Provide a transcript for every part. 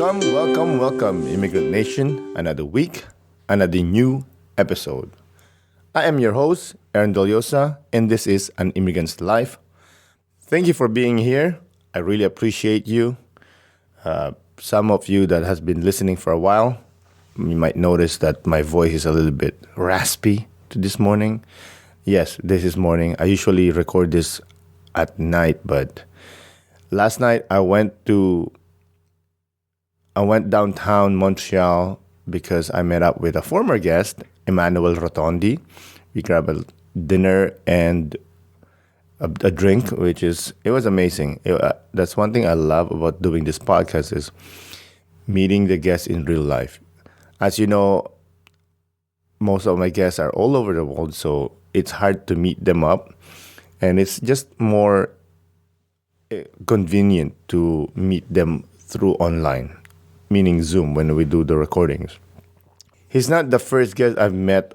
welcome, Immigrant Nation. Another week, another new episode. I am your host, Aaron Deliosa, and this is An Immigrant's Life. Thank you for being here. I really appreciate you. Some of you that has been listening for a while, you might notice that my voice is a little bit raspy to this morning. Yes, this is morning. I usually record this at night, but last night I went downtown Montreal because I met up with a former guest, Emmanuel Rotondi. We grabbed a dinner and a drink, it was amazing. That's one thing I love about doing this podcast is meeting the guests in real life. As you know, most of my guests are all over the world, so it's hard to meet them up, and it's just more convenient to meet them through online, meaning Zoom when we do the recordings. He's not the first guest I've met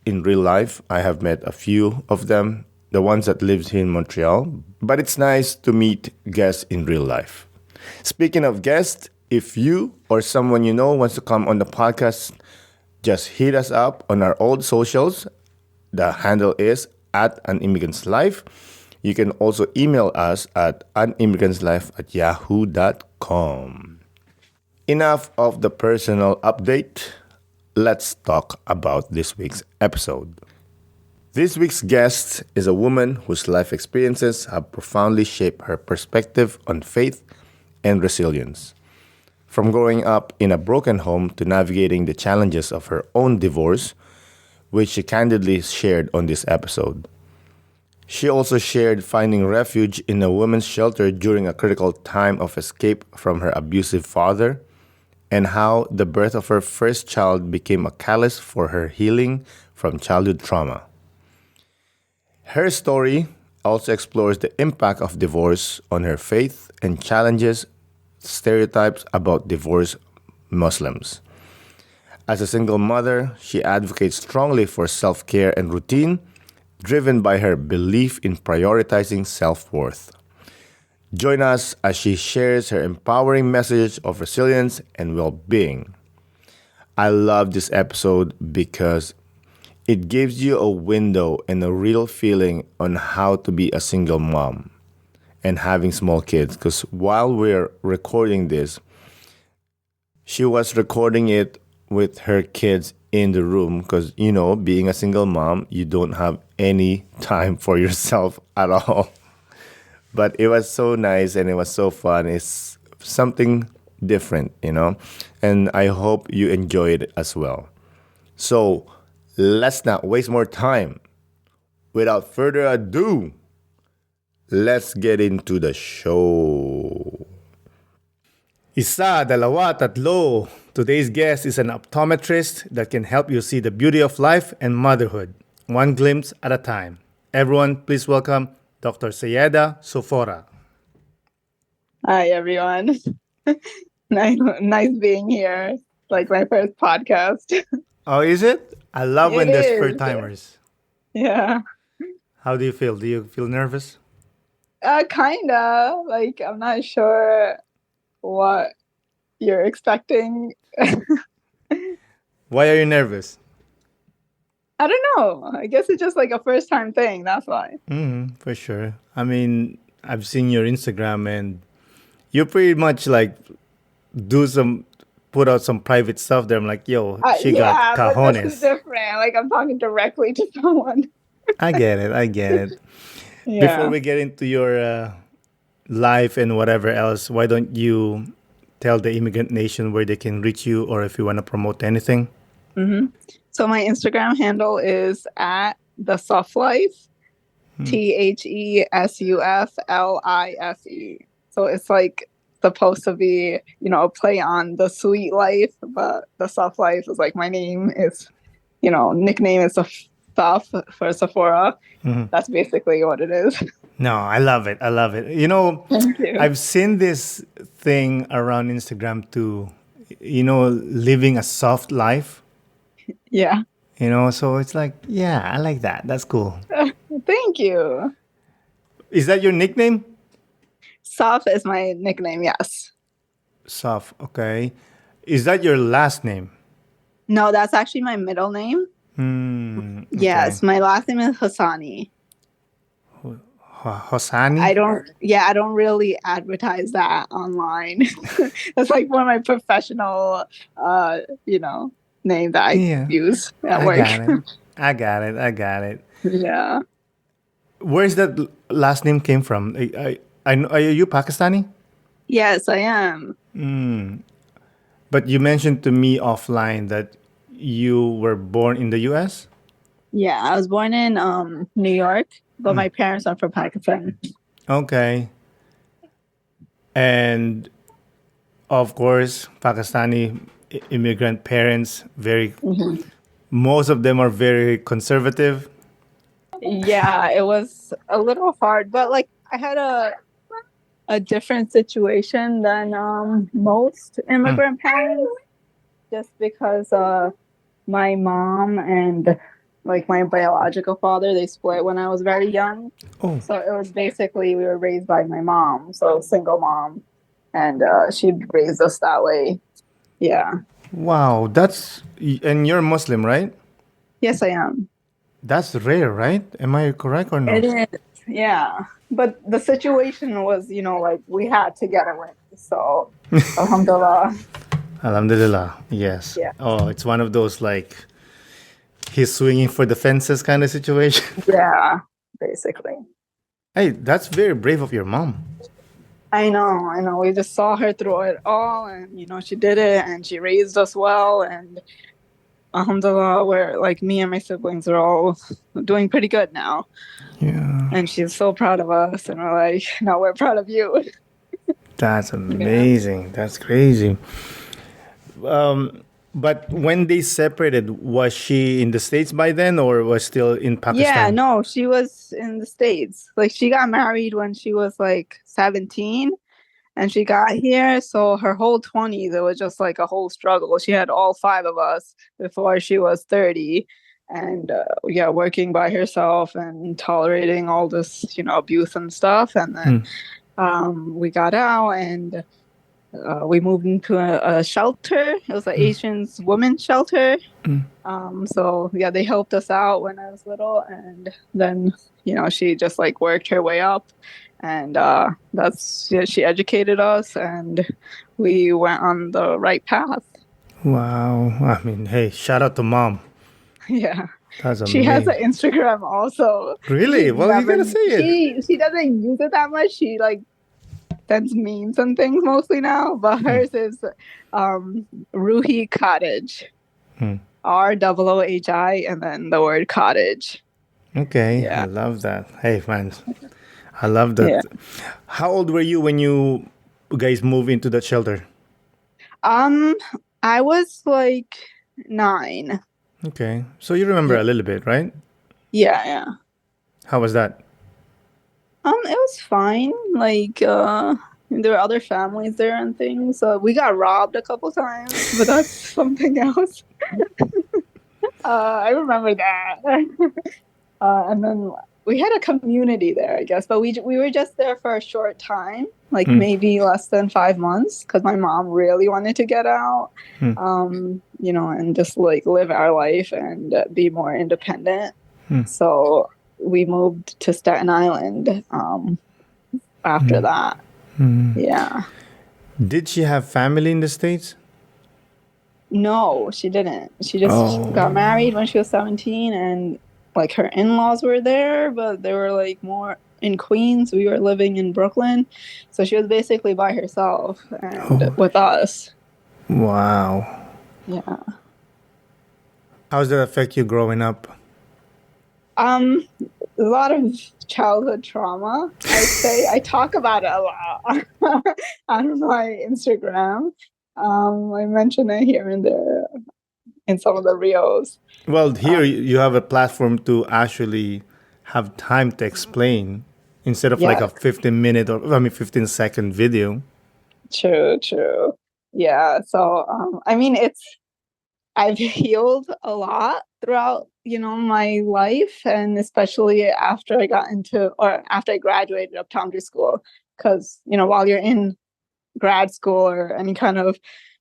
in real life. I have met a few of them, the ones that lives here in Montreal, but it's nice to meet guests in real life. Speaking of guests, if you or someone you know wants to come on the podcast, just hit us up on our old socials. The handle is at An Immigrant's Life. You can also email us at animmigrant'slife@yahoo.com. Enough of the personal update. Let's talk about this week's episode. This week's guest is a woman whose life experiences have profoundly shaped her perspective on faith and resilience. From growing up in a broken home to navigating the challenges of her own divorce, which she candidly shared on this episode. She also shared finding refuge in a women's shelter during a critical time of escape from her abusive father, and how the birth of her first child became a catalyst for her healing from childhood trauma. Her story also explores the impact of divorce on her faith and challenges stereotypes about divorced Muslims. As a single mother, she advocates strongly for self-care and routine, driven by her belief in prioritizing self-worth. Join us as she shares her empowering message of resilience and well-being. I love this episode because it gives you a window and a real feeling on how to be a single mom and having small kids. Because while we're recording this, she was recording it with her kids in the room because, being a single mom, you don't have any time for yourself at all. But it was so nice and it was so fun. It's something different, and I hope you enjoyed it as well. So let's not waste more time. Without further ado, let's get into the show. Isa, dalawa, tatlo. Today's guest is an optometrist that can help you see the beauty of life and motherhood, one glimpse at a time. Everyone, please welcome Dr. Syeda Sufora. Hi, everyone. Nice being here. Like my first podcast. Oh, is it? I love when It there's is. first timers. Yeah. How do you feel? Do you feel nervous? Kinda. Like, I'm not sure what you're expecting. Why are you nervous? I don't know. I guess it's just like a first time thing. That's why. For sure. I mean, I've seen your Instagram and you pretty much like put out some private stuff there. I'm like, yo, she got But this is cajones. different. Like, I'm talking directly to someone. I get it. Before Yeah. we get into your life and whatever else, why don't you tell the Immigrant Nation where they can reach you or if you want to promote anything? hmm So my Instagram handle is at the Soft Life, TheSuflife. So it's like supposed to be, a play on the sweet life, but the Soft Life is like my name is, nickname is Soft for Sephora. That's basically what it is. No, I love it. Thank you. I've seen this thing around Instagram too, living a soft life, Yeah. so it's like, yeah, I like that. That's cool. Thank you. Is that your nickname? Soft is my nickname, yes. Suf. Okay. Is that your last name? No, that's actually my middle name. Okay. Yes, my last name is Hassani. Hosani? I don't really advertise that online. That's like one of my professional, you know, name that I Yeah. use at I work. got it. I got it. I got it. Yeah. Where's that last name came from? Are you Pakistani? Yes, I am. But you mentioned to me offline that you were born in the U.S. Yeah, I was born in New York, but my parents are from Pakistan. Okay. And of course, Pakistani immigrant parents, very, Mhm. most of them are very conservative. Yeah, it was a little hard, but like I had a different situation than most immigrant parents, just because my mom and like my biological father, they split when I was very young. Oh, So it was basically we were raised by my mom, so single mom, and she raised us that way. Yeah. wow. And you're Muslim, right? Yes, I am. That's rare, right? Am I correct or It no? is. Yeah. But the situation was, like we had to get away. So, alhamdulillah. Alhamdulillah. Yes. Yeah. Oh, it's one of those like he's swinging for the fences kind of situation. Yeah. Basically. Hey, that's very brave of your mom. I know. I know. We just saw her through it all, and she did it, and she raised us well, and alhamdulillah, we're like me and my siblings are all doing pretty good now. Yeah. And she's so proud of us, and we're like, no, we're proud of you. That's Yeah. amazing. That's crazy. But when they separated, was she in the States by then or was still in Yeah, Pakistan? no, she was in the States. Like she got married when she was like 17 and she got here. So her whole 20s, it was just like a whole struggle. She had all five of us before she was 30. And yeah, working by herself and tolerating all this, abuse and stuff. And then we got out and we moved into a shelter. It was an Asians women's shelter. So yeah, they helped us out when I was little, and then she just like worked her way up, and she educated us, and we went on the right path. Wow. I mean, hey, shout out to mom. Yeah, That's she has an amazing. Instagram also. Really? She Well, you never gotta say it. she doesn't use it that much. She like sends memes and things mostly now, but hers is Ruhi Cottage. ROOHI and then the word cottage. Okay, I Yeah. love that. Hey, man, I love Yeah. that. How old were you when you guys moved into that shelter? Um, I was like 9. Okay, so you remember Yeah. a little bit, right? Yeah, yeah. How was that? It was fine. Like, there were other families there and things. We got robbed a couple times, but that's something else. I remember that. And then we had a community there, I guess, but we were just there for a short time, like maybe less than 5 months, because my mom really wanted to get out, and just like live our life and be more independent. So we moved to Staten Island after that. Yeah. Did she have family in the States? No, she didn't. She just got Oh, married when she was 17 and like her in-laws were there, but they were like more in Queens. We were living in Brooklyn. So she was basically by herself and oh, with us. wow. Yeah. How does that affect you growing up? A lot of childhood trauma, I'd say. I talk about it a lot on my Instagram. I mention it here and there in some of the reels. Well, here you have a platform to actually have time to explain instead of like Yeah, a 15-minute or I mean 15-second video. true, true. Yeah. So, I mean, I've healed a lot throughout, my life, and especially after I graduated optometry school, because, while you're in grad school or any kind of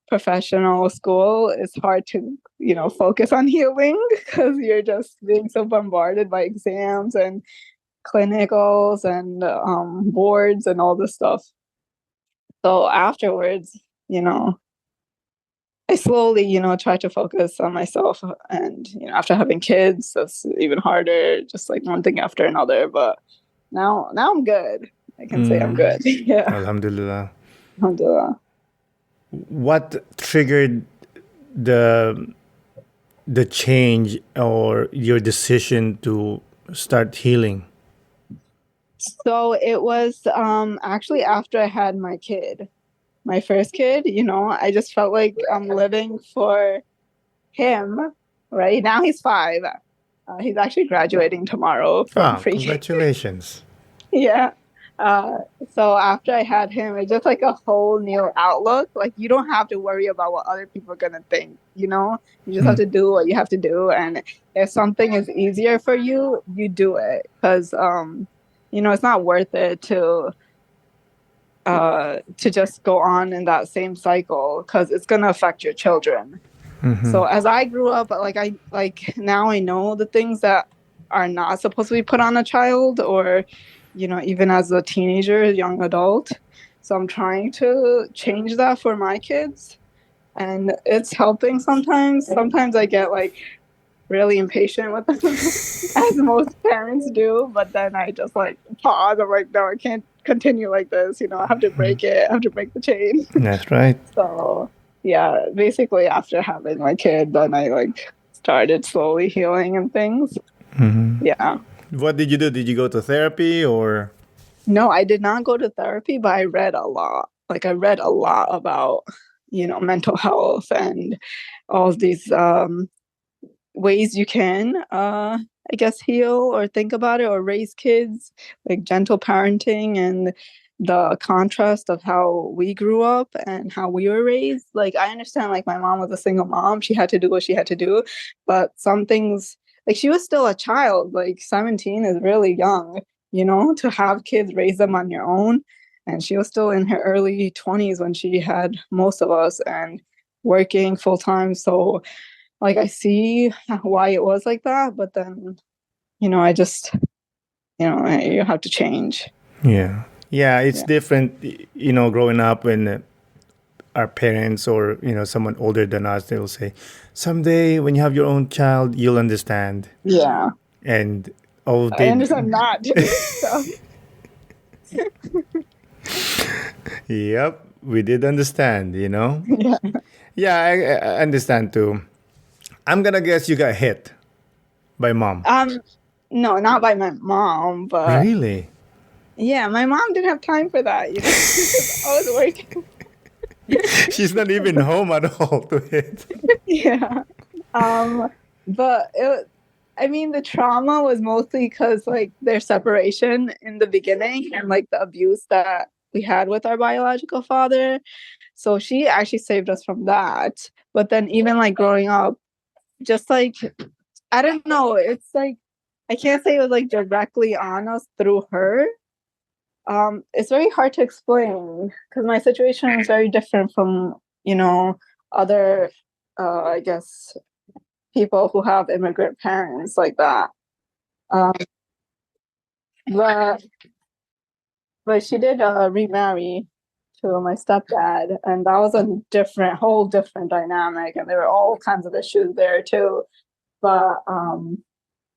professional school, it's hard to, focus on healing because you're just being so bombarded by exams and clinicals and boards and all this stuff. So afterwards, I slowly, try to focus on myself. And, after having kids, that's even harder, just like one thing after another. But now I'm good. I can say I'm good. Yeah. Alhamdulillah. Alhamdulillah. What triggered the the change or your decision to start healing? So it was actually after I had my kid, my first kid, I just felt like I'm living for him. Right now he's 5. He's actually graduating tomorrow from Ah, pre-K. congratulations. Yeah. Uh, so after I had him, it's just like a whole new outlook. Like you don't have to worry about what other people are gonna think. You just have to do what you have to do, and if something is easier for you, you do it because it's not worth it to just go on in that same cycle because it's gonna affect your children. So as I grew up, now I know the things that are not supposed to be put on a child or, even as a teenager, young adult. So I'm trying to change that for my kids and it's helping sometimes. Sometimes I get like really impatient with them as most parents do, but then I just like pause. I'm like, no, I can't continue like this. I have to break it. I have to break the chain. That's right. So yeah, basically after having my kid, then I like started slowly healing and things. Yeah. What did you do? Did you go to therapy or? No, I did not go to therapy, but I read a lot. Like I read a lot about, mental health and all these ways you can I guess heal or think about it or raise kids, like gentle parenting and the contrast of how we grew up and how we were raised. Like I understand like my mom was a single mom, she had to do what she had to do, but some things, like she was still a child, like 17 is really young, to have kids, raise them on your own. And she was still in her early 20s when she had most of us and working full time. So like I see why it was like that, but then, I just, you have to change. Yeah. Yeah, it's Yeah. different, growing up when our parents or, someone older than us, they'll say, someday when you have your own child, you'll understand. Yeah. And oh, I they, understand not doing stuff. yep, we did understand. Yeah. Yeah, I understand too. I'm gonna guess you got hit by mom. No, not by my mom, but Really? yeah, my mom didn't have time for that, She was always working. She's not even home at all to hit. Yeah. But I mean, the trauma was mostly because like their separation in the beginning and like the abuse that we had with our biological father. So she actually saved us from that. But then even like growing up, just like, I don't know, it's like, I can't say it was like directly on us through her. It's very hard to explain because my situation is very different from, other, I guess, people who have immigrant parents like that. Um, but she did remarry to my stepdad, and that was a whole different dynamic, and there were all kinds of issues there too. But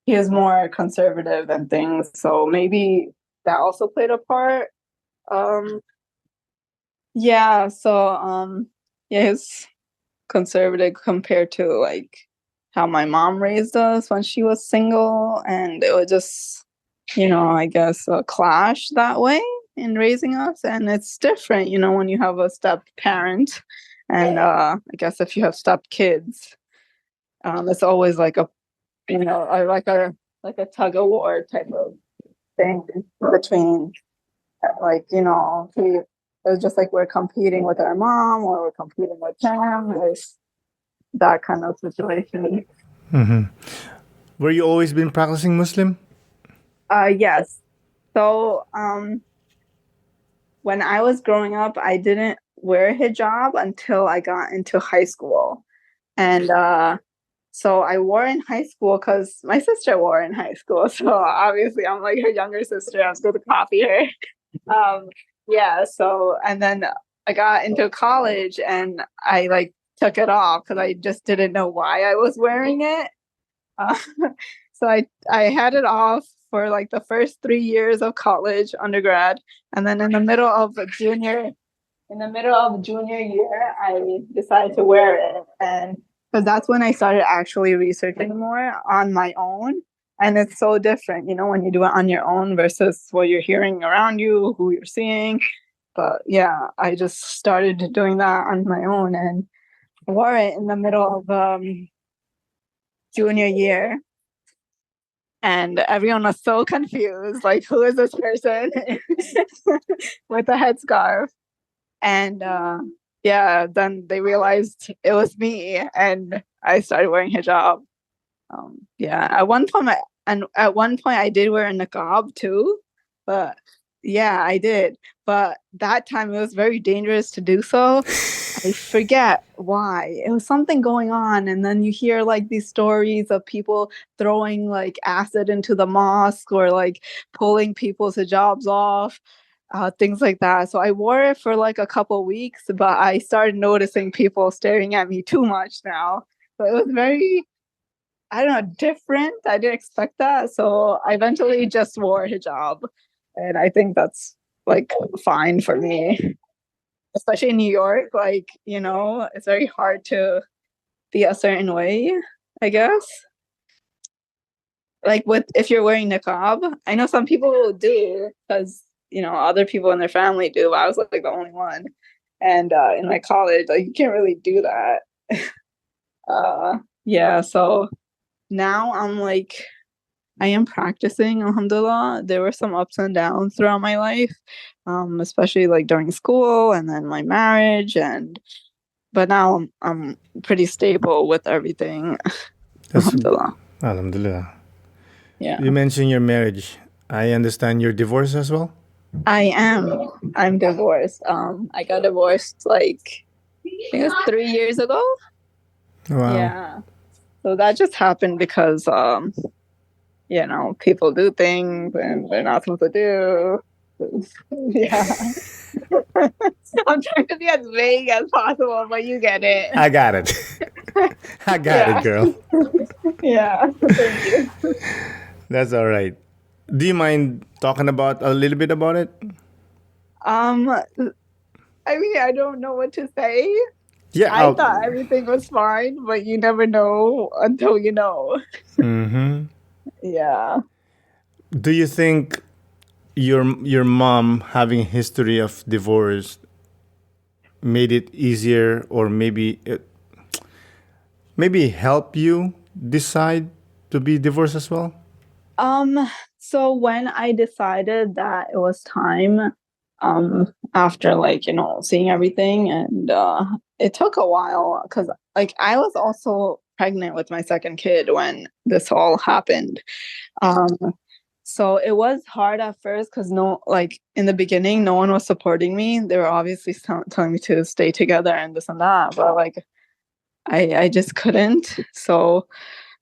he is more conservative and things, so maybe that also played a part. Um, yeah, so yeah, he's conservative compared to like how my mom raised us when she was single, and it was just, I guess a clash that way in raising us. And it's different, when you have a step parent, and I guess if you have step kids, it's always like a, like a tug of war type of thing between, like, it was just like we're competing with our mom or we're competing with him. It's that kind of situation. Were you always been practicing Muslim? Yes. So when I was growing up, I didn't wear hijab until I got into high school. And so I wore in high school because my sister wore in high school. So obviously I'm like her younger sister. I was going to copy her. Um, yeah. So, and then I got into college and I like took it off because I just didn't know why I was wearing it. Uh, so I had it off for like the first 3 years of college, undergrad, and then in the middle of junior year, I decided to wear it, and because that's when I started actually researching more on my own. And it's so different, when you do it on your own versus what you're hearing around you, who you're seeing. But yeah, I just started doing that on my own and wore it in the middle of junior year. And everyone was so confused, like, who is this person with a headscarf? And yeah, then they realized it was me, and I started wearing hijab. Yeah, at one point I did wear a niqab too, but yeah, I did. But that time it was very dangerous to do so. I forget why. It was something going on, and then you hear like these stories of people throwing like acid into the mosque or like pulling people's hijabs off, things like that. So I wore it for like a couple weeks, but I started noticing people staring at me too much now. So it was very, I don't know, different. I didn't expect that. So I eventually just wore hijab. And I think that's like fine for me, especially in New York. Like, it's very hard to be a certain way, I guess. Like if you're wearing niqab, I know some people do because, other people in their family do, but I was like the only one. And in my college, like you can't really do that. Yeah, so now I am practicing, alhamdulillah. There were some ups and downs throughout my life, especially like during school and then my marriage, but now I'm pretty stable with everything. That's Alhamdulillah. Alhamdulillah. Yeah. You mentioned your marriage. I understand you're divorced as well? I am. I'm divorced. I got divorced like I think it was 3 years ago. Wow. Yeah. So that just happened because people do things and they're not supposed to do. Yeah. I'm trying to be as vague as possible, but you get it. I got it. I got it, girl. Yeah. Thank you. That's all right. Do you mind talking about a little bit about it? I mean, I don't know what to say. Yeah. I thought everything was fine, but you never know until you know. Mm-hmm. Yeah. Do you think your mom having a history of divorce made it easier, or maybe help you decide to be divorced as well? So when I decided that it was time, after like, seeing everything, and it took a while because like I was also pregnant with my second kid when this all happened. Um, so it was hard at first because like in the beginning, no one was supporting me. They were obviously telling me to stay together and this and that, but like I just couldn't. So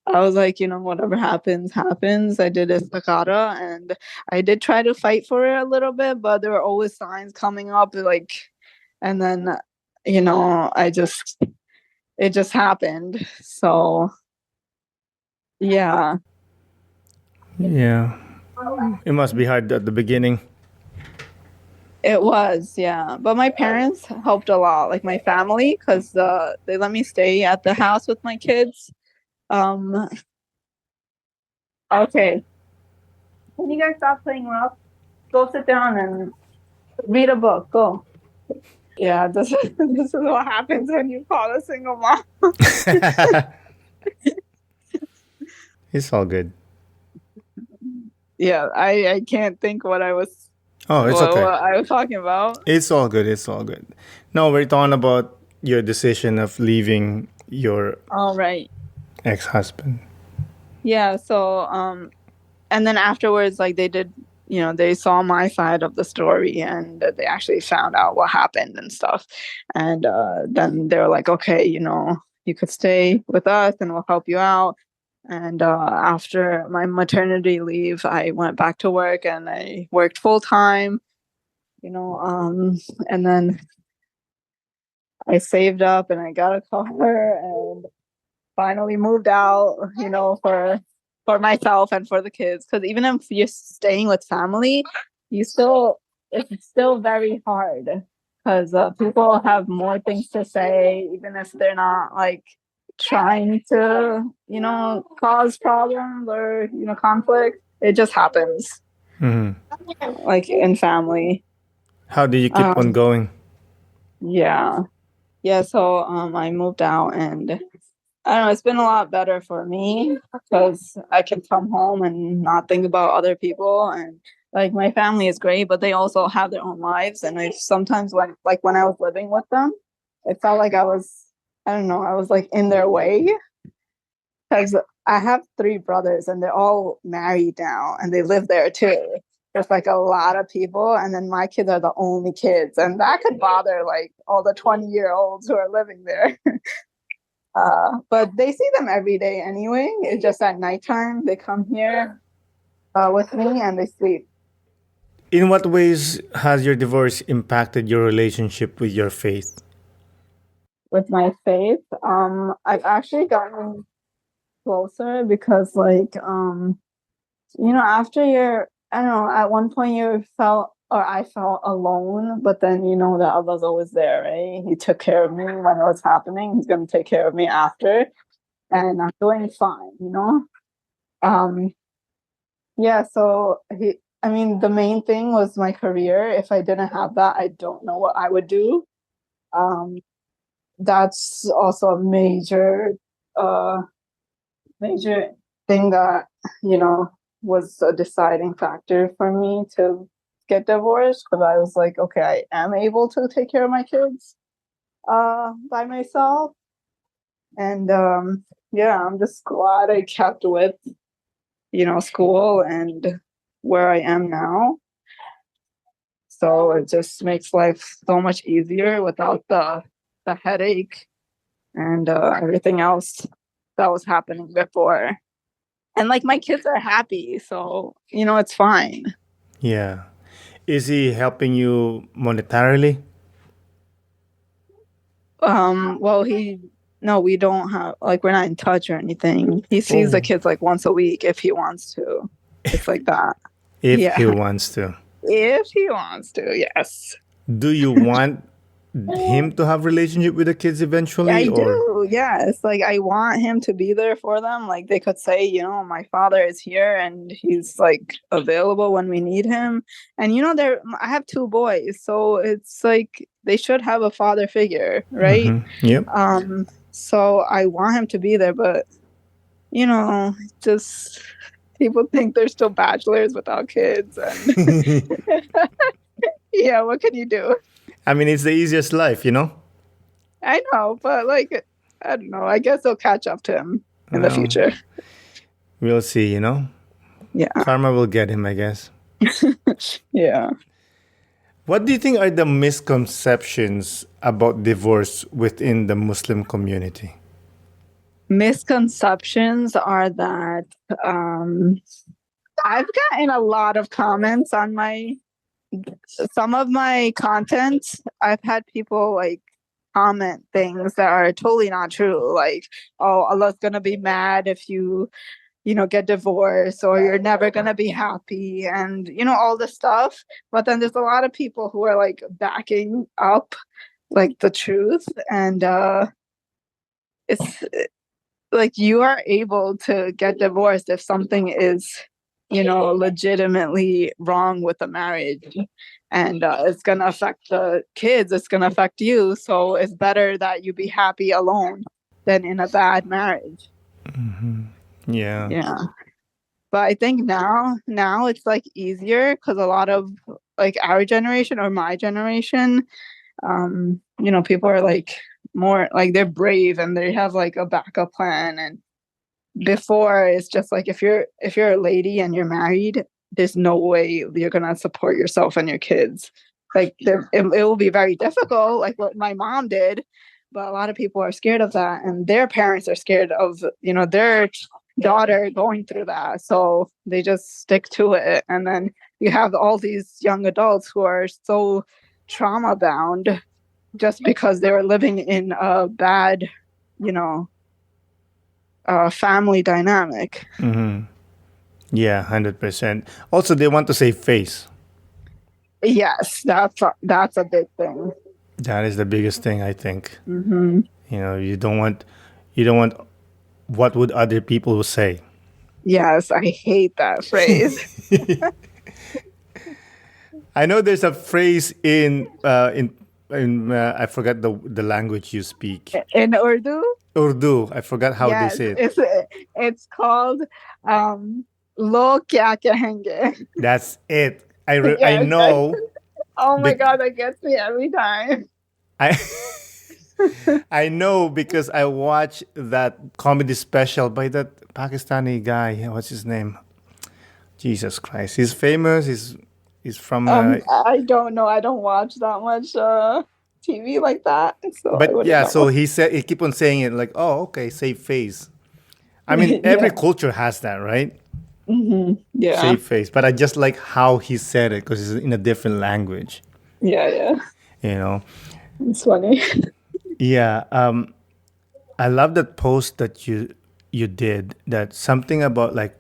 I was like, whatever happens, happens. I did istikara and I did try to fight for it a little bit, but there were always signs coming up, like, and then, it just happened. So, yeah. Yeah. It must be hard at the beginning. It was, yeah. But my parents helped a lot, like my family, because they let me stay at the house with my kids. Um, okay. Can you guys stop playing rough? Go sit down and read a book. Go. Yeah, this is what happens when you call a single mom. It's all good. Yeah, I can't think what I was Oh, it's what, okay. what I was talking about. It's all good. It's all good. No, we're talking about your decision of leaving your All right. ex-husband. Yeah, so and then afterwards, like they did they saw my side of the story, and they actually found out what happened and stuff. And then they were like, okay, you could stay with us and we'll help you out. And after my maternity leave, I went back to work and I worked full time, and then I saved up and I got a car and finally moved out, for myself and for the kids. Because even if you're staying with family, it's still very hard because people have more things to say, even if they're not like trying to, cause problems or conflict. It just happens, Mhm. like in family. How do you keep on Um, going? yeah, yeah. So I moved out and I don't know, it's been a lot better for me because I can come home and not think about other people. And like my family is great, but they also have their own lives. And I sometimes when I was living with them, it felt like I don't know, I was like in their way because I have three brothers and they're all married now and they live there too. There's like a lot of people, and then my kids are the only kids, and that could bother like all the 20-year-olds who are living there. But they see them every day anyway. It's just at nighttime they come here with me and they sleep. In what ways has your divorce impacted your relationship with your faith? With my faith. I've actually gotten closer because after you're, I don't know, at one point you felt or I felt alone, but then that Allah's always there, right? He took care of me when it was happening. He's gonna take care of me after, and I'm doing fine. Um, Yeah, so I mean, the main thing was my career. If I didn't have that, I don't know what I would do. Um, that's also a uh, major thing that, you know, was a deciding factor for me to get divorced because I was like, okay, I am able to take care of my kids by myself. And yeah, I'm just glad I kept with, school and where I am now. So it just makes life so much easier without the headache and everything else that was happening before. And like my kids are happy, so it's fine. Yeah. Is he helping you monetarily? Well, no, we don't have like we're not in touch or anything. He sees the Oh, kids like once a week if he wants to. It's like that. if he Yeah, wants to. if he wants to, yes. Do you want him to have relationship with the kids eventually, I or do. Yes. Like I want him to be there for them. Like they could say, my father is here and he's like available when we need him. And I have two boys, so it's like they should have a father figure, right? Yep. So I want him to be there, but just people think they're still bachelors without kids and yeah, what can you do? I mean, it's the easiest life, you know? I know, but like I don't know. I guess they'll catch up to him in the Well, future. we'll see, you know? Yeah. Karma will get him, I guess. Yeah. What do you think are the misconceptions about divorce within the Muslim community? Misconceptions are that um, I've gotten a lot of comments on some of my content. I've had people like comment things that are totally not true. Like, oh, Allah's gonna be mad if you get divorced, or you're never gonna be happy, and all this stuff. But then there's a lot of people who are like backing up like the truth, and it's like you are able to get divorced if something is legitimately wrong with the marriage, and it's going to affect the kids, it's going to affect you, so it's better that you be happy alone than in a bad marriage. Yeah. Yeah, but I think now it's like easier because a lot of like our generation or my generation, people are like more like they're brave and they have like a backup plan. And before it's just like if you're a lady and you're married, there's no way you're gonna support yourself and your kids. Like it will be very difficult, like what my mom did, but a lot of people are scared of that, and their parents are scared of their daughter going through that, so they just stick to it. And then you have all these young adults who are so trauma bound just because they were living in a bad, you know, family dynamic. Yeah, 100%. Also, they want to save face. Yes, that's a big thing. That is the biggest thing, I think. Mm-hmm. You don't want what would other people say. Yes, I hate that phrase. I know there's a phrase in I forgot the language you speak. In Urdu, Urdu. I forgot how they yes, say it. it's called "Lo kya kahenge." That's it. I Yes, know. oh my bec- god, that gets me every time. I I know because I watched that comedy special by that Pakistani guy. What's his name? Jesus Christ. He's famous. He's from I don't know. I don't watch that much TV like that, so I but wouldn't yeah, so know. he keep on saying it like, "Oh, okay, save face." I mean, every Yeah. culture has that, right? Yeah. Save face. But I just like how he said it because it's in a different language, Yeah. Yeah. you know. It's funny. Yeah, I love that post that you did. That something about like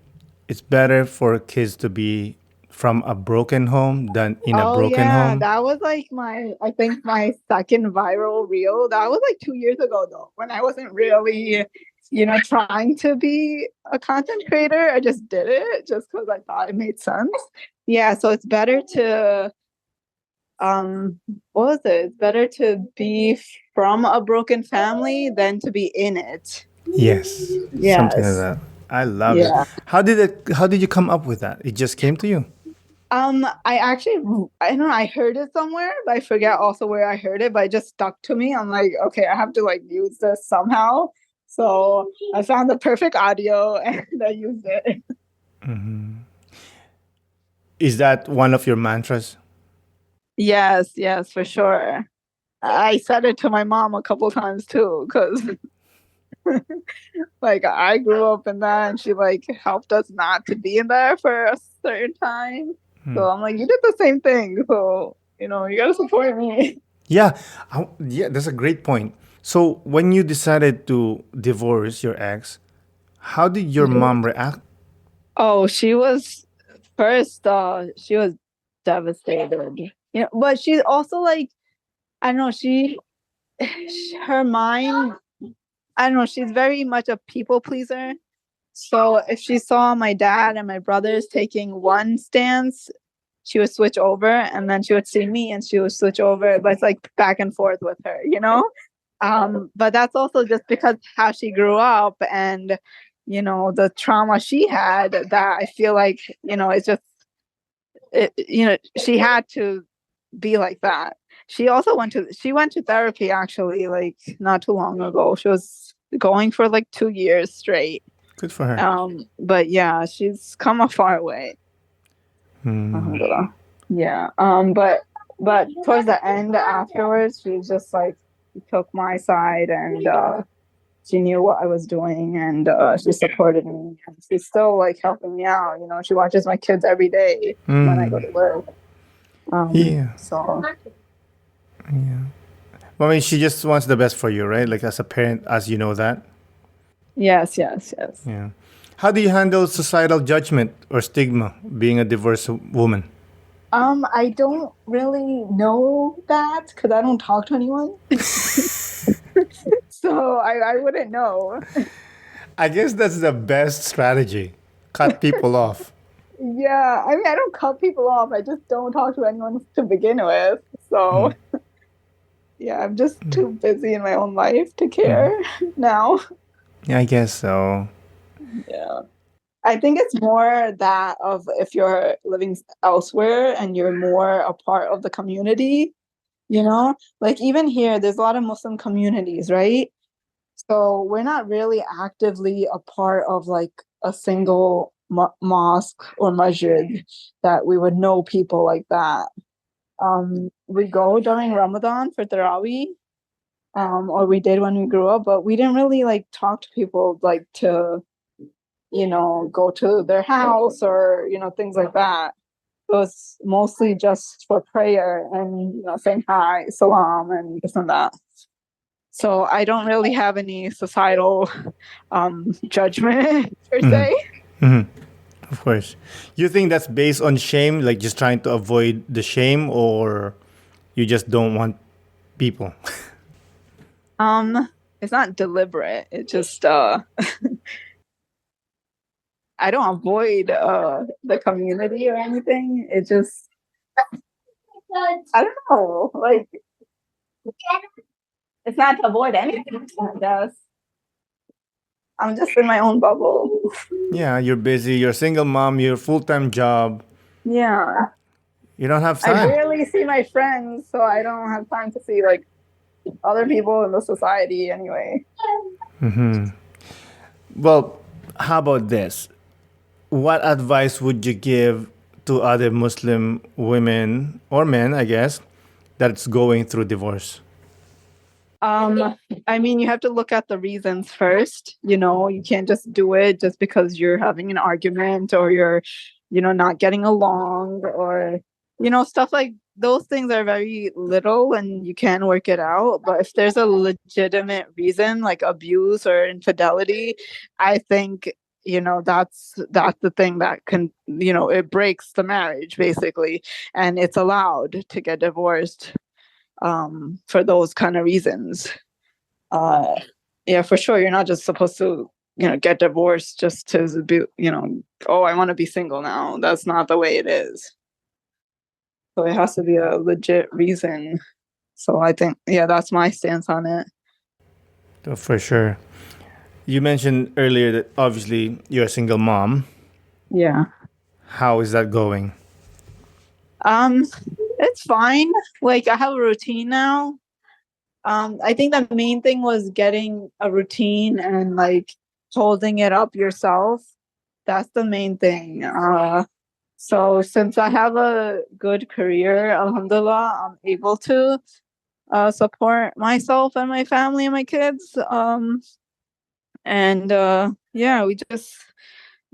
it's better for kids to be from a broken home than in a Oh broken yeah, home. that was like I think my second viral reel. That was like 2 years ago though, when I wasn't really, trying to be a content creator. I just did it just because I thought it made sense. Yeah, so it's better to what was it? It's better to be from a broken family than to be in it. Yes, something like Yes. that. I love it. Yeah. How did you come up with that? It just came to you. I don't know, I heard it somewhere, but I forget also where I heard it, but it just stuck to me. I'm like, okay, I have to like use this somehow. So I found the perfect audio and I used it. Is that one of your mantras? Yes, yes, for sure. I said it to my mom a couple times too, because like I grew up in that and she like helped us not to be in there for a certain time. So I'm like, you did the same thing. So, you gotta support me. Yeah, yeah, that's a great point. So when you decided to divorce your ex, how did your mom react? Oh, she was first, she was devastated. But she's also like, I don't know, her mind, I don't know, she's very much a people pleaser. So if she saw my dad and my brothers taking one stance, she would switch over, and then she would see me and she would switch over. But it's like back and forth with her. But that's also just because how she grew up and the trauma she had, that I feel like it's just she had to be like that. She went to therapy actually, like not too long ago. She was going for like 2 years straight. Good for her. But yeah, she's come a far way. Alhamdulillah. Yeah. But towards the end afterwards, she just like took my side, and she knew what I was doing, and she supported me. And she's still like helping me out. She watches my kids every day when I go to work. Yeah. So Well, I mean, she just wants the best for you, right? Like as a parent, as you know that. yes, yes, yes. Yeah. How do you handle societal judgment or stigma being a divorced woman? I don't really know that because I don't talk to anyone. So I wouldn't know. I guess that's the best strategy. Cut people off. Yeah, I mean, I don't cut people off. I just don't talk to anyone to begin with. So yeah, I'm just too busy in my own life to care now. Yeah, I guess so. Yeah. I think it's more that of if you're living elsewhere and you're more a part of the community, like even here, there's a lot of Muslim communities, right? So we're not really actively a part of like a single mosque or masjid that we would know people like that. We go during Ramadan for Tarawih, or we did when we grew up, but we didn't really like talk to people like to, go to their house or, things like that. It was mostly just for prayer and, saying hi, salam, and this and that. So I don't really have any societal judgment per Mm-hmm. se. Mm-hmm. Of course. You think that's based on shame, like just trying to avoid the shame, or you just don't want people? It's not deliberate. It just I don't avoid the community or anything. It just I don't know. Like it's not to avoid anything, I guess. I'm just in my own bubble. Yeah, you're busy, you're a single mom, you're full time job, Yeah. you don't have I time. barely see my friends, so I don't have time to see like other people in the society anyway. Well, how about this? What advice would you give to other Muslim women or men, I guess, that's going through divorce? Um, I mean, you have to look at the reasons first. You can't just do it just because you're having an argument or you're, not getting along or, stuff like those things are very little and you can work it out. But if there's a legitimate reason like abuse or infidelity, I think, that's the thing that can, it breaks the marriage basically, and it's allowed to get divorced for those kind of reasons. Uh, yeah, for sure. You're not just supposed to, get divorced just to be, oh, I want to be single now. That's not the way it is. So it has to be a legit reason. So I think, yeah, that's my stance on it. For sure. You mentioned earlier that obviously you're a single mom. Yeah. How is that going? Um, it's fine. Like I have a routine now. I think the main thing was getting a routine and like holding it up yourself. That's the main thing. So since I have a good career, alhamdulillah, I'm able to support myself and my family and my kids. And yeah, we just,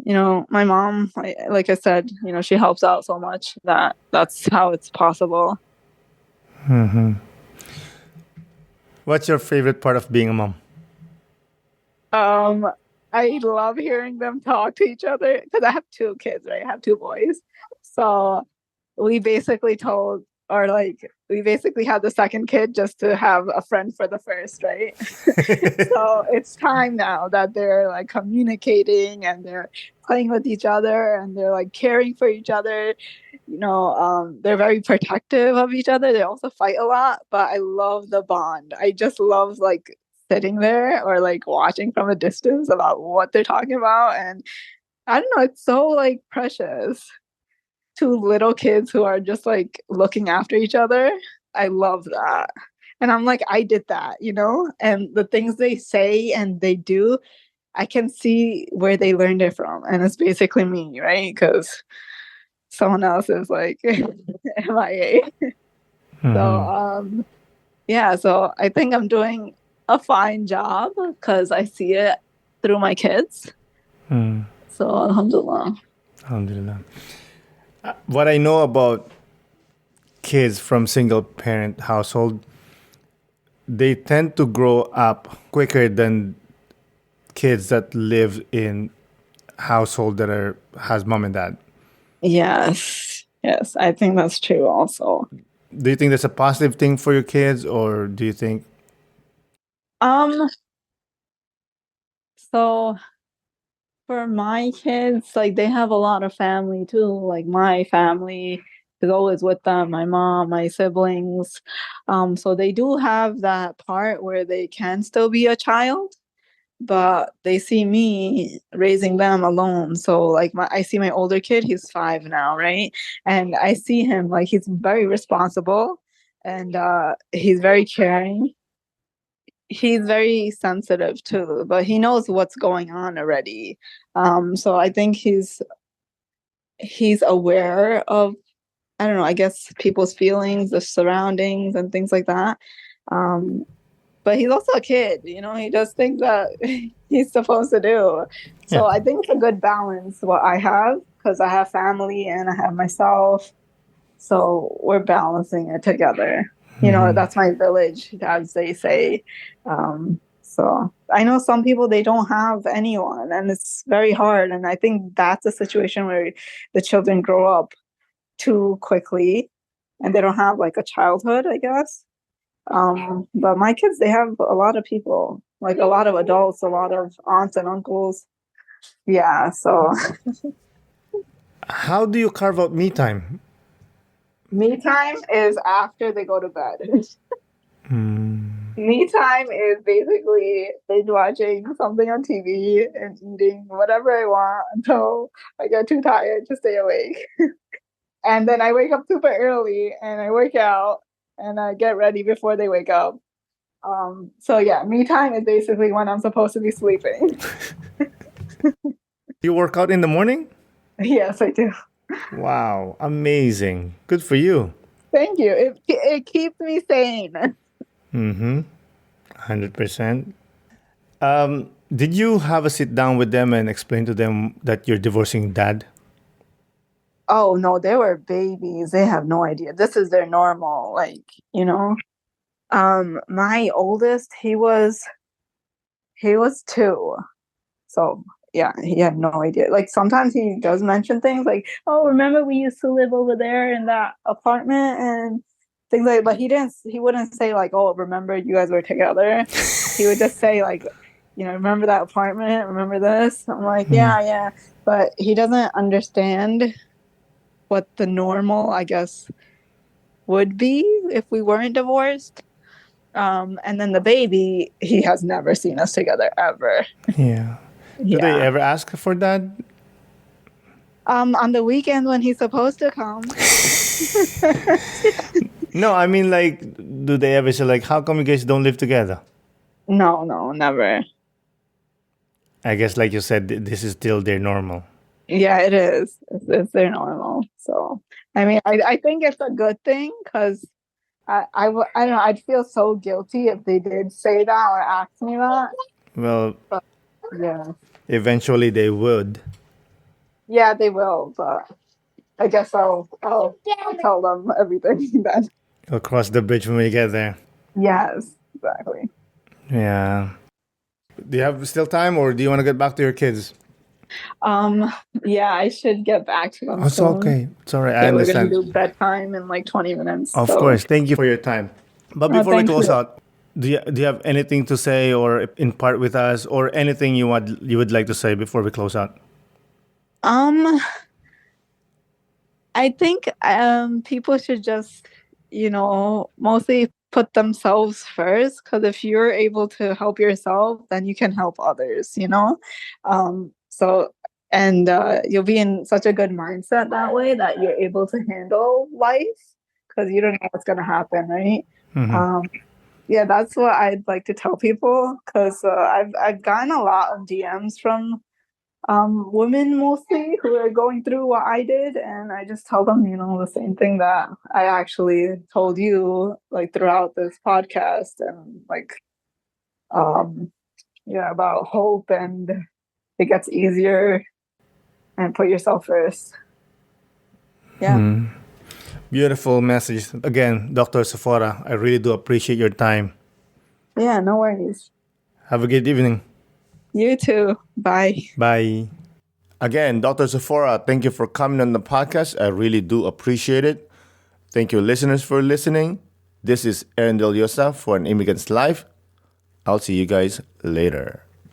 my mom, like I said, she helps out so much that that's how it's possible. What's your favorite part of being a mom? Um, I love hearing them talk to each other because I have two kids, right? I have two boys. So we basically told, or like, we basically had the second kid just to have a friend for the first, right? So it's time now that they're like communicating and they're playing with each other and they're like caring for each other. They're very protective of each other. They also fight a lot, but I love the bond. I just love like sitting there or like watching from a distance about what they're talking about. And I don't know, it's so like precious. Two little kids who are just like looking after each other. I love that. And I'm like, I did that, and the things they say and they do, I can see where they learned it from. And it's basically me, right? Because someone else is like MIA. So, yeah, so I think I'm doing a fine job because I see it through my kids. So, alhamdulillah. Alhamdulillah. What I know about kids from single parent household, they tend to grow up quicker than kids that live in household that has mom and dad. Yes. Yes, I think that's true also. Do you think that's a positive thing for your kids, or do you think? Um, so for my kids, like they have a lot of family too. Like my family is always with them, my mom, my siblings. So they do have that part where they can still be a child, but they see me raising them alone. So like I see my older kid, he's 5 now, right? And I see him like he's very responsible and he's very caring. he's very sensitive too, but he knows what's going on already. So I think he's aware of, I don't know, I guess people's feelings, the surroundings and things like that. But he's also a kid, he does things that he's supposed to do. Yeah. So I think it's a good balance what I have, because I have family and I have myself. So we're balancing it together. That's my village, as they say. So I know some people, they don't have anyone, and it's very hard. And I think that's a situation where the children grow up too quickly and they don't have like a childhood, I guess. But my kids, they have a lot of people, like a lot of adults, a lot of aunts and uncles. Yeah, so How do you carve out me time? me time is after they go to bed. Me time is basically binge watching something on TV and eating whatever I want until I get too tired to stay awake. And then I wake up super early and I work out and I get ready before they wake up. So yeah, me time is basically when I'm supposed to be sleeping. You work out in the morning? Yes, I do. Wow, amazing. Good for you. Thank you. It keeps me sane. 100%. Did you have a sit down with them and explain to them that you're divorcing dad? Oh no, they were babies. They have no idea. This is their normal, my oldest, he was 2. So yeah, he had no idea. Like sometimes he does mention things like, "Oh, remember we used to live over there in that apartment," and things like. But he wouldn't say like, "Oh, remember you guys were together." He would just say like, "Remember that apartment? Remember this?" I'm like, yeah. But he doesn't understand what the normal, I guess, would be if we weren't divorced. And then the baby, he has never seen us together ever. Yeah. Do they ever ask for that? On the weekend when he's supposed to come. No, I mean, like, do they ever say, like, how come you guys don't live together? No, never. I guess, like you said, this is still their normal. Yeah, it is. It's their normal. So, I mean, I think it's a good thing, because I don't know, I'd feel so guilty if they did say that or ask me that. Well, But, yeah. eventually they would. Yeah, they will, but I guess I'll tell them everything then. We'll cross the bridge when we get there. Yes, exactly. Yeah. Do you have still time, or do you want to get back to your kids? Yeah, I should get back to them Oh, it's soon. okay. It's all right. I We're gonna understand. do bedtime in like 20 minutes. Of so. course. Thank you for your time. But before we Thank close you. out, do you have anything to say or impart with us, or anything you would like to say before we close out? I think people should just, mostly put themselves first, because if you're able to help yourself, then you can help others, So, and you'll be in such a good mindset that way, that you're able to handle life, because you don't know what's going to happen, right? Yeah, that's what I'd like to tell people, because I've gotten a lot of DMs from women mostly who are going through what I did, and I just tell them, the same thing that I actually told you, like throughout this podcast, and like, about hope, and it gets easier, and put yourself first. Yeah. Beautiful message. Again, Dr. Sufora, I really do appreciate your time. Yeah, no worries. Have a good evening. You too. Bye. Bye. Again, Dr. Sufora, thank you for coming on the podcast. I really do appreciate it. Thank you, listeners, for listening. This is Aaron Del Yosa for An Immigrant's Life. I'll see you guys later.